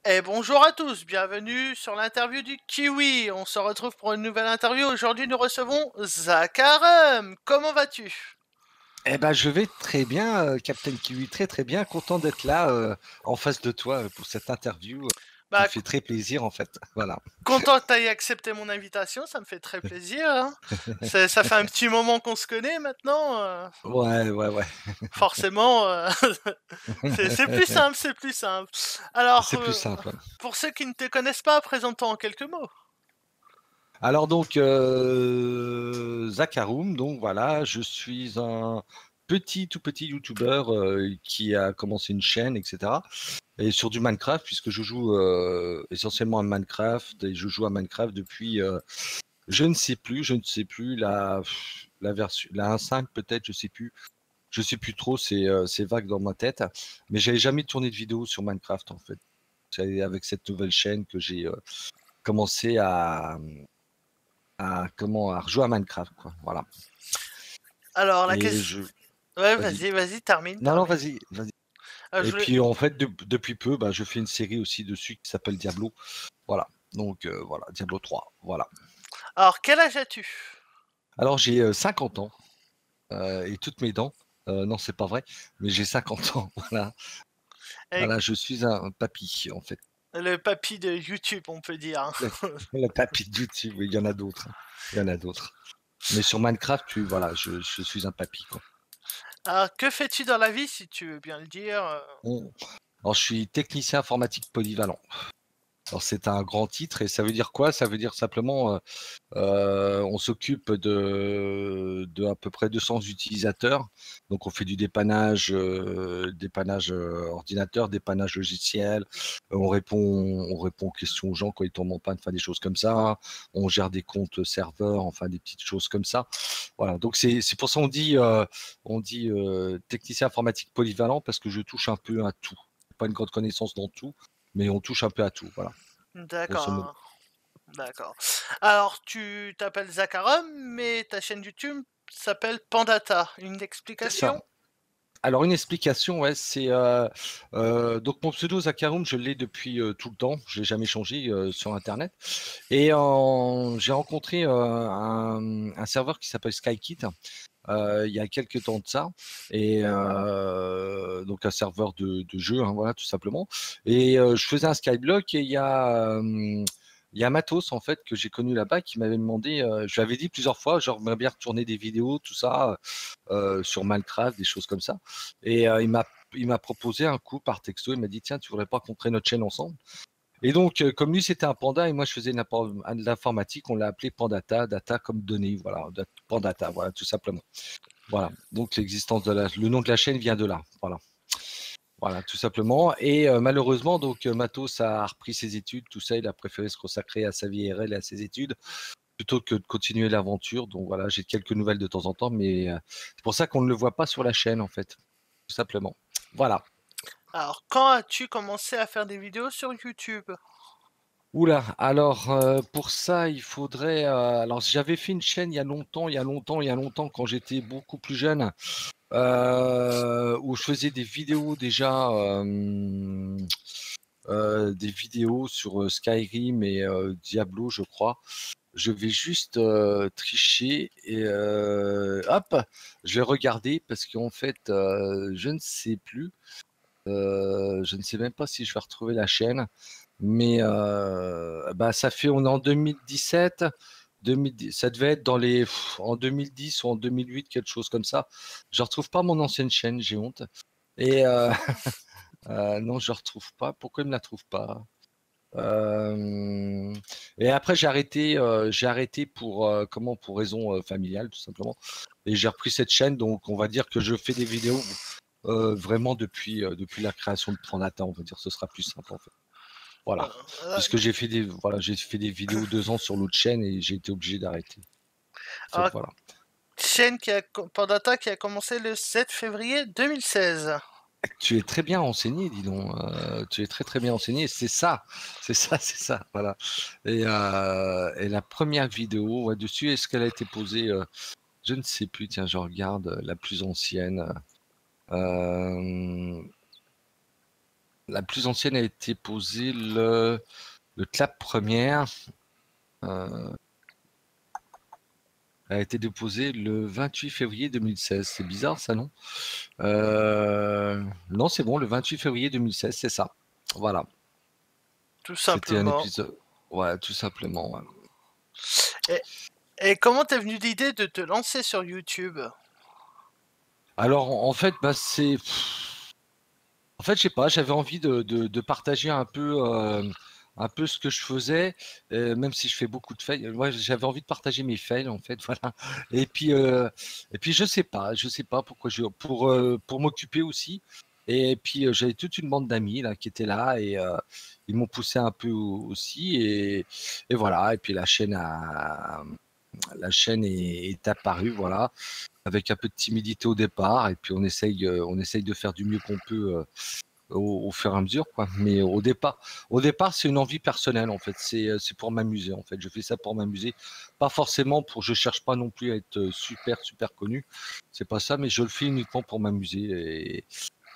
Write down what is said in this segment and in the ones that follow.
Et bonjour à tous, bienvenue sur l'interview du Kiwi. On se retrouve pour une nouvelle interview. Aujourd'hui, nous recevons Zakarum. Comment vas-tu? Eh ben, je vais très bien, Captain Kiwi, très très bien, content d'être là en face de toi pour cette interview qui me Bah, fait très plaisir en fait. Voilà. content que tu aies accepté mon invitation, ça me fait très plaisir, hein. Ça fait un petit moment qu'on se connaît maintenant. Ouais, ouais, ouais. Forcément, c'est plus simple, c'est plus simple. Alors, C'est plus simple. pour ceux qui ne te connaissent pas, présente-toi en quelques mots. Alors donc, Zakaroum, donc voilà, je suis un tout petit youtubeur qui a commencé une chaîne, etc. Et sur du Minecraft, puisque je joue essentiellement à Minecraft, et je joue à Minecraft depuis je ne sais plus la version, la 1.5 peut-être, je sais plus trop, c'est vague dans ma tête. Mais j'avais jamais tourné de vidéo sur Minecraft en fait. C'est avec cette nouvelle chaîne que j'ai commencé à rejouer à Minecraft, quoi. Voilà. Alors, la Et question... je, Ouais, vas-y. vas-y, termine, Non, non, termine. vas-y, vas-y. Je Et voulais... puis en fait, depuis peu, bah, je fais une série aussi dessus qui s'appelle Diablo. Voilà. Donc voilà, Diablo 3. Voilà. Alors, quel âge as-tu? Alors j'ai 50 ans et toutes mes dents. Non, c'est pas vrai, mais j'ai 50 ans. Voilà. Eh, Voilà, je suis un papy, en fait. le papy de YouTube, on peut dire, hein. Le, le papy de YouTube, oui, il y en a d'autres, hein. Il y en a d'autres. Mais sur Minecraft, voilà, je suis un papy, quoi. Alors, que fais-tu dans la vie, si tu veux bien le dire? Alors, je suis technicien informatique polyvalent. Alors, c'est un grand titre et ça veut dire quoi? Ça veut dire simplement, on s'occupe de à peu près 200 utilisateurs. Donc, on fait du dépannage ordinateur, dépannage logiciel. On répond aux questions aux gens quand ils tombent en panne, enfin des choses comme ça. On gère des comptes serveurs, enfin des petites choses comme ça. Voilà. Donc, c'est pour ça on dit technicien informatique polyvalent parce que je touche un peu à tout. Pas une grande connaissance dans tout, mais on touche un peu à tout. Voilà, grosso modo. D'accord, d'accord. Alors, tu t'appelles Zakarum, mais ta chaîne YouTube s'appelle Pandata. Une C'est ça. explication? Alors une explication, ouais, c'est donc mon pseudo Zakarum, je l'ai depuis tout le temps, je l'ai jamais changé sur Internet. Et j'ai rencontré un serveur qui s'appelle SkyKit il y a quelques temps de ça, et donc un serveur de jeu, hein, voilà, tout simplement. Et je faisais un Skyblock et il y a Matos en fait que j'ai connu là-bas qui m'avait demandé, je lui avais dit plusieurs fois, genre j'aimerais bien retourner des vidéos, tout ça, sur Minecraft, des choses comme ça. Et il m'a proposé un coup par texto, il m'a dit tiens, tu voudrais pas qu'on crée notre chaîne ensemble? Et donc, comme lui c'était un panda et moi je faisais de l'informatique, on l'a appelé Pandata, data comme données, voilà, Pandata, voilà, tout simplement. Voilà, donc le nom de la chaîne vient de là, voilà. Voilà, tout simplement. Et malheureusement, donc Matos a repris ses études, tout ça, il a préféré se consacrer à sa vie IRL et à ses études plutôt que de continuer l'aventure. Donc voilà, j'ai quelques nouvelles de temps en temps, mais c'est pour ça qu'on ne le voit pas sur la chaîne en fait, tout simplement. Voilà. Alors, quand as-tu commencé à faire des vidéos sur YouTube? Oula, alors pour ça, il faudrait. Alors j'avais fait une chaîne il y a longtemps, il y a longtemps, il y a longtemps, quand j'étais beaucoup plus jeune, où je faisais des vidéos déjà, des vidéos sur Skyrim et Diablo, je crois. Je vais juste tricher et hop, je vais regarder parce qu'en fait, je ne sais plus. Je ne sais même pas si je vais retrouver la chaîne, mais bah, ça fait, on est en 2017, 2010, ça devait être en 2010 ou en 2008, quelque chose comme ça. Je retrouve pas mon ancienne chaîne, j'ai honte. Et non, je retrouve pas. Pourquoi il me la trouve pas? Euh, Et après, j'ai arrêté pour pour raison familiale, tout simplement. Et j'ai repris cette chaîne, donc on va dire que je fais des vidéos vraiment depuis la création de Prendata, on va dire, ce sera plus simple en fait. Voilà, puisque j'ai fait des vidéos 2 ans sur l'autre chaîne et j'ai été obligé d'arrêter. En fait, Alors, voilà. Pandata qui a commencé le 7 février 2016. Tu es très bien renseigné, dis donc. Tu es très très bien renseigné. C'est ça. Voilà. Et la première vidéo ouais, dessus, est-ce qu'elle a été posée? Je ne sais plus. Tiens, je regarde la plus ancienne. Euh, La plus ancienne a été posée le clap première. A été déposée le 28 février 2016. C'est bizarre ça, non? Non, c'est bon, le 28 février 2016, c'est ça. Voilà. Tout C'était un simplement. épisode. Ouais, tout simplement. Ouais. Et, et comment t'es venu l'idée de te lancer sur YouTube? Alors, en fait, bah, c'est. En fait, je sais pas, j'avais envie de partager un peu ce que je faisais, même si je fais beaucoup de fails. Ouais, j'avais envie de partager mes fails, en fait, voilà. Et puis, euh, et puis je sais pas pourquoi pour m'occuper aussi. Et puis, j'avais toute une bande d'amis là qui étaient là et ils m'ont poussé un peu aussi. Et voilà. Et puis la chaîne est apparue, voilà, avec un peu de timidité au départ. Et puis on essaye de faire du mieux qu'on peut. Au fur et à mesure, quoi. Mais au départ, c'est une envie personnelle, en fait. C'est pour m'amuser, en fait. Je fais ça pour m'amuser, pas forcément pour. Je cherche pas non plus à être super connu. C'est pas ça, mais je le fais uniquement pour m'amuser et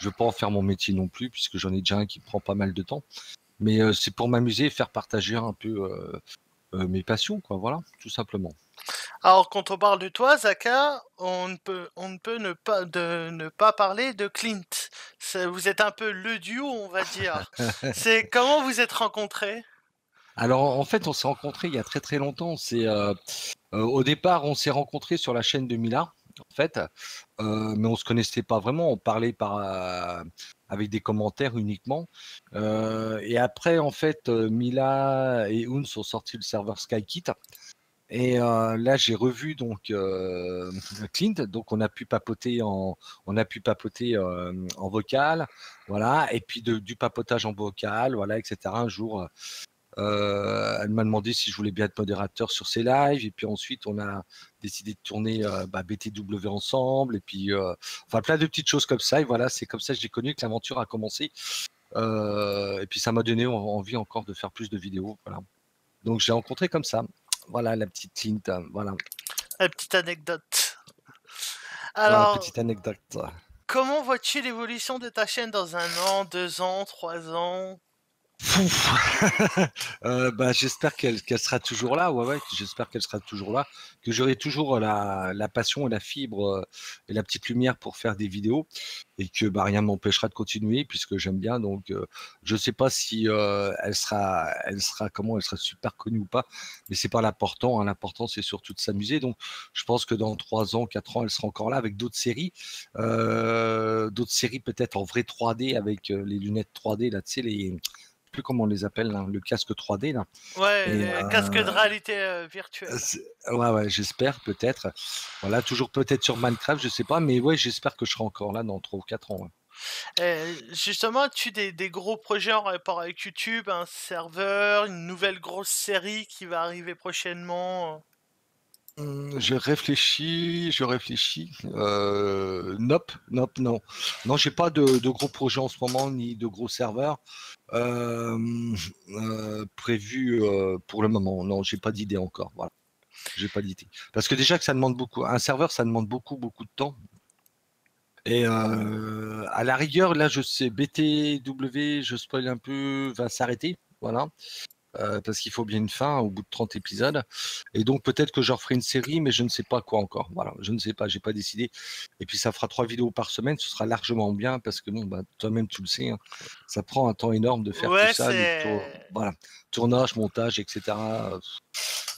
je veux pas en faire mon métier non plus, puisque j'en ai déjà un qui prend pas mal de temps. Mais c'est pour m'amuser et faire partager un peu mes passions, quoi. Voilà, tout simplement. Alors, quand on parle de toi, Zaka, on ne peut ne pas parler de Clint. Vous êtes un peu le duo, on va dire. C'est comment vous êtes rencontrés? Alors, en fait, on s'est rencontrés il y a très longtemps. Au départ, on s'est rencontrés sur la chaîne de Mila, en fait, mais on se connaissait pas vraiment. On parlait avec des commentaires uniquement. Et après, en fait, Mila et Oun sont sortis le serveur SkyKit. Et là, j'ai revu donc Clint, donc on a pu papoter en vocal, voilà, et puis du papotage en vocal, voilà, etc. Un jour, elle m'a demandé si je voulais bien être modérateur sur ses lives. Et puis ensuite, on a décidé de tourner BTW ensemble. Et puis, enfin, plein de petites choses comme ça. Et voilà, c'est comme ça que j'ai connu que l'aventure a commencé. Et puis, ça m'a donné envie encore de faire plus de vidéos. Voilà. Donc, j'ai rencontré comme ça. Voilà, la petite Clint. Voilà. La petite anecdote. Voilà, Alors, petite anecdote. comment vois-tu l'évolution de ta chaîne dans 1 an, 2 ans, 3 ans? Pouf. J'espère qu'elle sera toujours là. Ouais, ouais, j'espère qu'elle sera toujours là, que j'aurai toujours la passion et la fibre et la petite lumière pour faire des vidéos et que rien ne m'empêchera de continuer puisque j'aime bien. Donc, je sais pas si elle sera super connue ou pas, mais c'est pas l'important. Hein. L'important, c'est surtout de s'amuser. Donc, je pense que dans 3 ans, 4 ans, elle sera encore là avec d'autres séries peut-être en vrai 3D avec les lunettes 3D là, tu sais plus comment on les appelle, là, le casque 3D là. Ouais, Et les casques de réalité virtuelle. ouais, ouais, j'espère peut-être. Voilà, toujours peut-être sur Minecraft, je sais pas, mais ouais, j'espère que je serai encore là dans 3 ou 4 ans. Ouais. Justement, as-tu des gros projets en rapport avec YouTube, un serveur, une nouvelle grosse série qui va arriver prochainement? Je réfléchis, je réfléchis. Nope, nope, non. Non, j'ai pas de gros projets en ce moment, ni de gros serveurs prévus pour le moment. Non, j'ai pas d'idée encore. Voilà, j'ai pas d'idée. Parce que déjà que ça demande beaucoup, un serveur, ça demande beaucoup de temps. Et à la rigueur, là, je sais, BTW, je spoil un peu, va s'arrêter. Voilà. Parce qu'il faut bien une fin au bout de 30 épisodes. Et donc peut-être que je referai une série, mais je ne sais pas quoi encore. Voilà, je ne sais pas, j'ai pas décidé. Et puis ça fera 3 vidéos par semaine, ce sera largement bien parce que bon, toi-même tu le sais, hein, ça prend un temps énorme de faire tout Ouais, ça, c'est... voilà, tournage, montage, etc.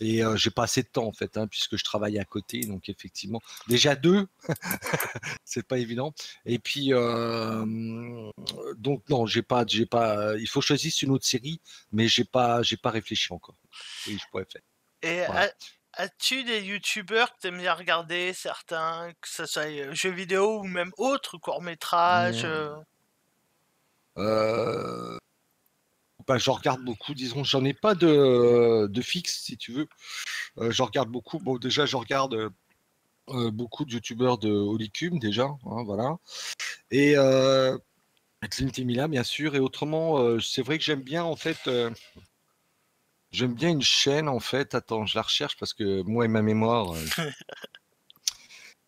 Et j'ai pas assez de temps en fait, hein, puisque je travaille à côté, donc effectivement, déjà deux, c'est pas évident. Et puis donc non, j'ai pas. Il faut que je choisisse une autre série, mais j'ai pas réfléchi encore. Oui, je pourrais faire. Et Voilà. as-tu des youtubeurs que t'aimes bien regarder, certains, que ce soit jeux vidéo ou même autres, courts-métrages Euh, je regarde beaucoup, disons, j'en ai pas de fixe, si tu veux. Je regarde beaucoup. Bon, déjà, je regarde beaucoup de youtubeurs de Holicum, déjà, hein, voilà. Et Clint et Mila, bien sûr. Et autrement, c'est vrai que j'aime bien, en fait, j'aime bien une chaîne, en fait. Attends, je la recherche parce que moi et ma mémoire,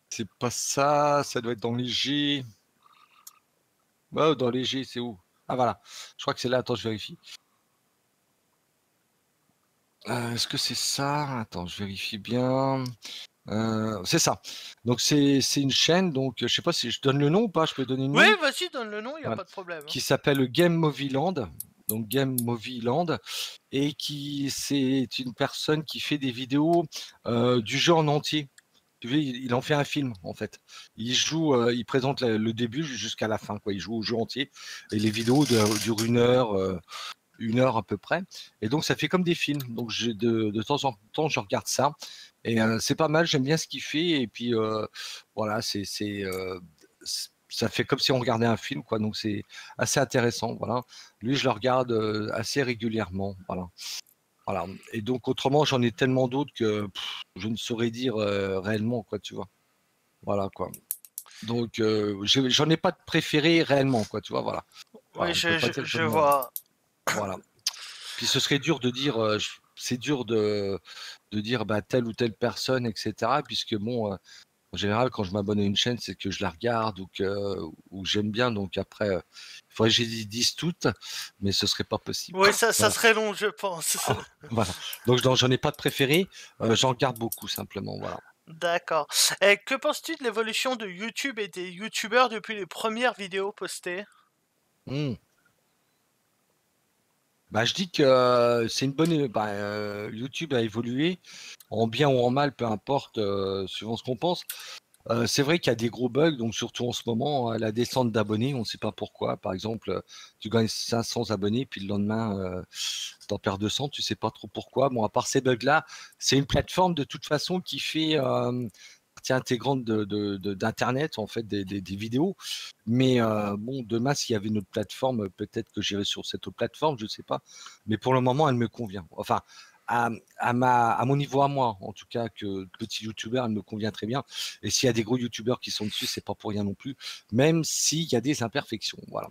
c'est pas ça. Ça doit être dans les G. Ouais, dans les G, c'est où? Ah voilà, je crois que c'est là. Attends, je vérifie. Est-ce que c'est ça? Attends, je vérifie bien. C'est ça. Donc c'est une chaîne. Donc je sais pas si je donne le nom ou pas. Je peux donner le Oui, nom. vas-y, donne le nom, il n'y a Voilà. pas de problème. Qui s'appelle Game Movie Land. Donc Game Movie Land et qui c'est une personne qui fait des vidéos du jeu en entier. Tu vois, il en fait un film en fait. Il joue, il présente le début jusqu'à la fin, quoi. Il joue au jeu entier et les vidéos durent une heure à peu près. Et donc ça fait comme des films. Donc de temps en temps je regarde ça et c'est pas mal. J'aime bien ce qu'il fait et puis voilà, ça fait comme si on regardait un film, quoi. Donc c'est assez intéressant. Voilà. Lui je le regarde assez régulièrement. Voilà. Voilà. Et donc autrement j'en ai tellement d'autres que je ne saurais dire réellement, quoi. Tu vois. Voilà, quoi. Donc j'en ai pas de préféré réellement, quoi. Tu vois. Voilà. Oui, Voilà. On peut pas dire que je j'en ai un. vois. Voilà. Puis ce serait dur de dire, c'est dur de dire bah, telle ou telle personne, etc. Puisque bon, en général, quand je m'abonne à une chaîne, c'est que je la regarde ou j'aime bien. Donc après, il faudrait que je les dise toutes, mais ce serait pas possible. Oui, ça Voilà. serait long, je pense. Ah, voilà. Donc j'en ai pas de préféré. J'en regarde beaucoup simplement. Voilà. D'accord. Et que penses-tu de l'évolution de YouTube et des YouTubeurs depuis les premières vidéos postées? Hmm. Bah, je dis que c'est une bonne. Bah, YouTube a évolué en bien ou en mal, peu importe, suivant ce qu'on pense. C'est vrai qu'il y a des gros bugs, donc surtout en ce moment, la descente d'abonnés, on ne sait pas pourquoi. Par exemple, tu gagnes 500 abonnés, puis le lendemain, tu en perds 200, tu sais pas trop pourquoi. Bon, à part ces bugs-là, c'est une plateforme de toute façon qui fait partie intégrante d'Internet, en fait, des vidéos. Mais bon, demain, s'il y avait une autre plateforme, peut-être que j'irais sur cette autre plateforme, je ne sais pas. Mais pour le moment, elle me convient. Enfin, à mon niveau à moi, en tout cas, que petit youtubeur, elle me convient très bien. Et s'il y a des gros youtubeurs qui sont dessus, c'est pas pour rien non plus, même s'il y a des imperfections. Voilà.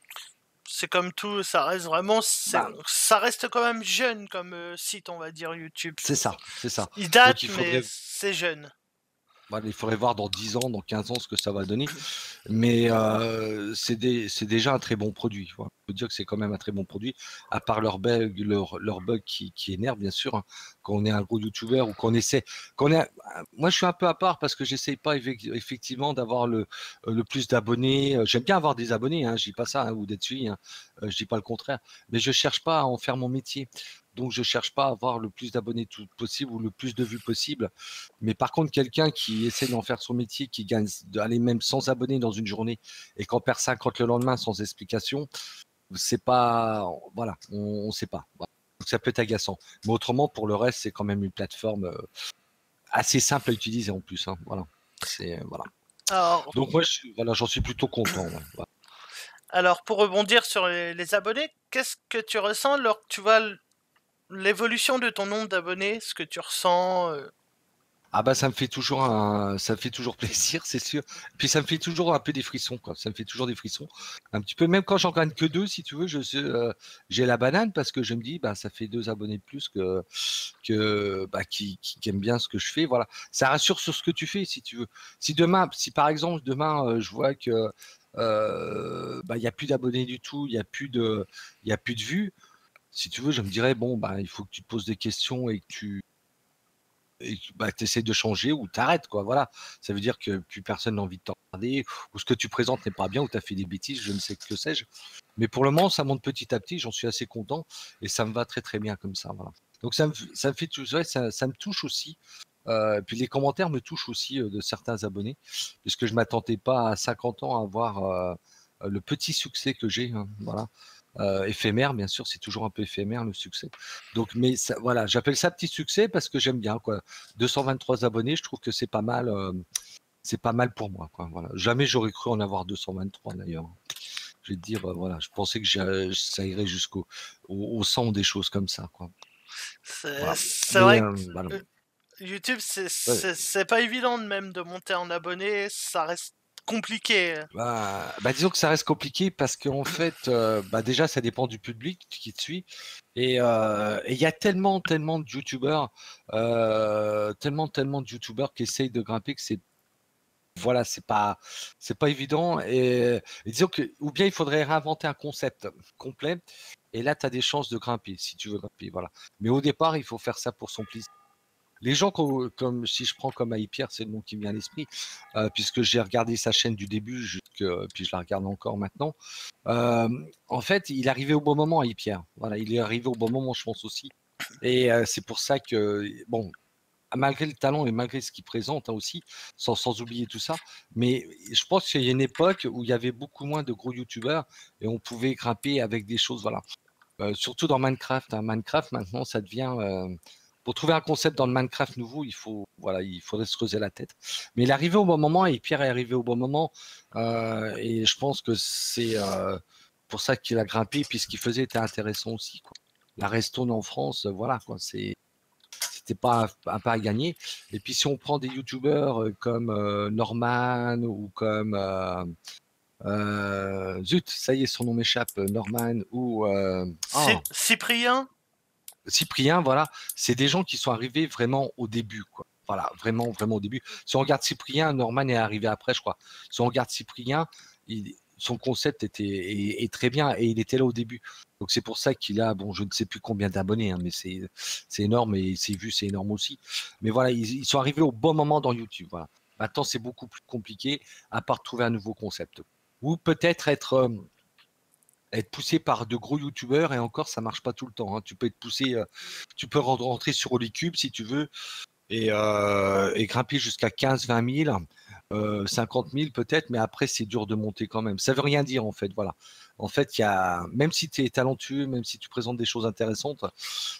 C'est comme tout, ça reste vraiment, Bah, ça reste quand même jeune comme site, on va dire YouTube. c'est ça, c'est ça. Il Donc date, il mais faudrait, c'est jeune. voilà, il faudrait voir dans 10 ans, dans 15 ans ce que ça va donner. Mais c'est déjà un très bon produit. Voilà. On peut dire que c'est quand même un très bon produit, à part leur bug qui énerve, bien sûr, hein, quand on est un gros YouTuber ou qu'on essaie. Moi, je suis un peu à part parce que j'essaye pas effectivement d'avoir le plus d'abonnés. J'aime bien avoir des abonnés, hein, je dis pas ça, hein, ou d'être suivi, hein, je dis pas le contraire. Mais je cherche pas à en faire mon métier. Donc, je cherche pas à avoir le plus d'abonnés possible ou le plus de vues possible. Mais par contre, quelqu'un qui essaie d'en faire son métier, qui gagne, d'aller même sans abonnés dans une journée et qu'en perd 50 le lendemain sans explication, c'est pas, voilà, on sait pas. Voilà. Donc ça peut être agaçant. Mais autrement, pour le reste, c'est quand même une plateforme assez simple à utiliser en plus, hein. Voilà. Voilà. Alors, Donc moi, voilà, j'en suis plutôt content. Ouais. Voilà. alors pour rebondir sur les abonnés, qu'est-ce que tu ressens lorsque tu vois l'évolution de ton nombre d'abonnés, ce que tu ressens Ah bah ça me fait toujours plaisir, c'est sûr. Puis ça me fait toujours un peu des frissons, quoi. Ça me fait toujours des frissons. Un petit peu, même quand j'en gagne que deux, si tu veux, j'ai la banane parce que je me dis, bah ça fait deux abonnés de plus que bah, qui aiment bien ce que je fais. Voilà, ça rassure sur ce que tu fais, si tu veux. Si par exemple demain je vois que bah il y a plus d'abonnés du tout, il y a plus de vues. Si tu veux, je me dirais bon bah il faut que tu te poses des questions et bah, tu essaies de changer ou t'arrêtes, quoi. Voilà. Ça veut dire que plus personne n'a envie de t'en regarder, ou ce que tu présentes n'est pas bien, ou tu as fait des bêtises, je ne sais que sais-je. Mais pour le moment, ça monte petit à petit, j'en suis assez content, et ça me va très très bien comme ça. Voilà. Donc ça me fait tout, ouais, ça me touche aussi. Puis les commentaires me touchent aussi de certains abonnés, puisque je m'attendais pas à 50 ans à avoir le petit succès que j'ai. Hein, voilà. Éphémère, bien sûr, c'est toujours un peu éphémère le succès. Donc, mais ça, voilà, j'appelle ça petit succès parce que j'aime bien, quoi. 223 abonnés, je trouve que c'est pas mal pour moi, quoi. Voilà. Jamais j'aurais cru en avoir 223 d'ailleurs. Je vais te dire, voilà, je pensais que ça irait au 100 des choses comme ça, quoi. Voilà. c'est Mais vrai voilà. que YouTube, Ouais. c'est pas évident même de monter en abonnés, ça reste compliqué. Bah, disons que ça reste compliqué parce qu'en fait, bah, déjà, ça dépend du public qui te suit. Et il y a tellement de youtubeurs, tellement de youtubeurs qui essayent de grimper que voilà, c'est pas évident. Et disons que, ou bien il faudrait réinventer un concept complet. Et là, tu as des chances de grimper si tu veux grimper. Voilà. Mais au départ, il faut faire ça pour son plaisir. Les gens, comme si je prends comme Aïe-Pierre, c'est le nom qui me vient à l'esprit, puisque j'ai regardé sa chaîne du début, puis je la regarde encore maintenant. Euh, En fait, il est arrivé au bon moment, Aïe-Pierre. Voilà, il est arrivé au bon moment, je pense aussi. Et c'est pour ça que, bon, malgré le talent et malgré ce qu'il présente hein, aussi, sans oublier tout ça, mais je pense qu'il y a une époque où il y avait beaucoup moins de gros youtubeurs et on pouvait grimper avec des choses, voilà. Surtout dans Minecraft, hein. Minecraft, maintenant, ça devient. Pour trouver un concept dans le Minecraft nouveau, voilà, il faudrait se creuser la tête. Mais il est arrivé au bon moment et Pierre est arrivé au bon moment. Et je pense que c'est pour ça qu'il a grimpé. Puis ce qu'il faisait était intéressant aussi, quoi. La Restone en France, voilà, quoi. C'était pas un pas à gagner. Et puis si on prend des youtubeurs comme Norman ou comme zut, ça y est, son nom m'échappe, Norman ou Cyprien? Cyprien, voilà, c'est des gens qui sont arrivés vraiment au début, quoi. Voilà, vraiment, vraiment au début. Si on regarde Cyprien, Norman est arrivé après, je crois. Si on regarde Cyprien, son concept est très bien et il était là au début. Donc c'est pour ça qu'il a, bon, je ne sais plus combien d'abonnés, hein, mais c'est énorme et ses vues, c'est énorme aussi. Mais voilà, ils sont arrivés au bon moment dans YouTube. Voilà. Maintenant, c'est beaucoup plus compliqué, à part trouver un nouveau concept. Ou peut-être être poussé par de gros youtubeurs et encore ça marche pas tout le temps hein. Tu peux être poussé tu peux rentrer sur Holycube si tu veux et grimper jusqu'à 15-20 000 50 000 peut-être mais après c'est dur de monter quand même, ça veut rien dire en fait, voilà. En fait il y a, même si tu es talentueux, même si tu présentes des choses intéressantes,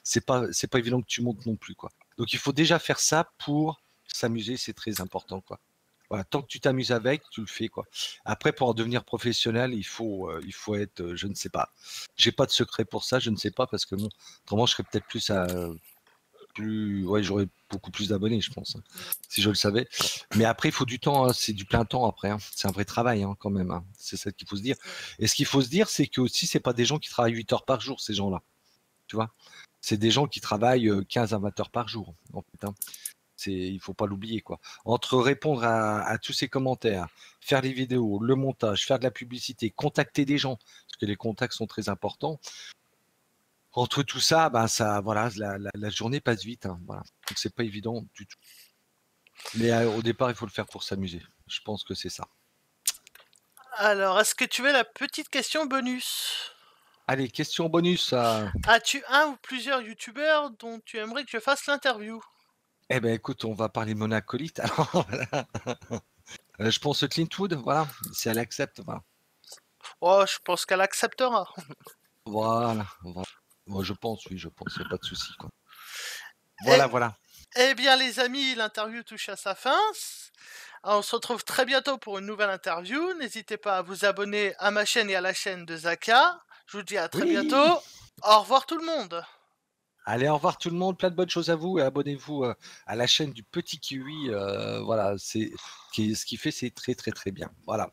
c'est pas évident que tu montes non plus, quoi. Donc il faut déjà faire ça pour s'amuser, c'est très important, quoi. Voilà, tant que tu t'amuses avec, tu le fais, quoi. Après, pour en devenir professionnel, il faut être, je ne sais pas. J'ai pas de secret pour ça, je ne sais pas parce que bon, autrement, je serais peut-être ouais, j'aurais beaucoup plus d'abonnés, je pense, hein, si je le savais. Mais après, il faut du temps, hein, c'est du plein temps après, hein. C'est un vrai travail, hein, quand même, hein. C'est ça qu'il faut se dire. Et ce qu'il faut se dire, c'est que aussi, c'est pas des gens qui travaillent 8 heures par jour, ces gens-là. Tu vois? C'est des gens qui travaillent 15 à 20 heures par jour, en fait, hein. Il faut pas l'oublier, quoi. Entre répondre à tous ces commentaires, faire les vidéos, le montage, faire de la publicité, contacter des gens, parce que les contacts sont très importants. Entre tout ça, ben ça, voilà, la journée passe vite, hein, voilà. Donc c'est pas évident du tout. Mais au départ, il faut le faire pour s'amuser. Je pense que c'est ça. Alors, est-ce que tu veux la petite question bonus? Allez, question bonus. As-tu un ou plusieurs youtubeurs dont tu aimerais que je fasse l'interview? Eh ben écoute, on va parler de mon acolyte. Alors, voilà. Je pense Clint Wood, voilà, si elle accepte, voilà. Oh, je pense qu'elle acceptera. Voilà, voilà. Moi, je pense, oui, je pense, il n'y a pas de souci, quoi. Eh, Voilà, voilà. eh bien, les amis, l'interview touche à sa fin. Alors, on se retrouve très bientôt pour une nouvelle interview. N'hésitez pas à vous abonner à ma chaîne et à la chaîne de Zaka. Je vous dis à très Oui. bientôt. Au revoir tout le monde. Allez, au revoir tout le monde, plein de bonnes choses à vous et abonnez-vous à la chaîne du Petit Kiwi. Voilà, ce qui fait, c'est très très très bien. Voilà.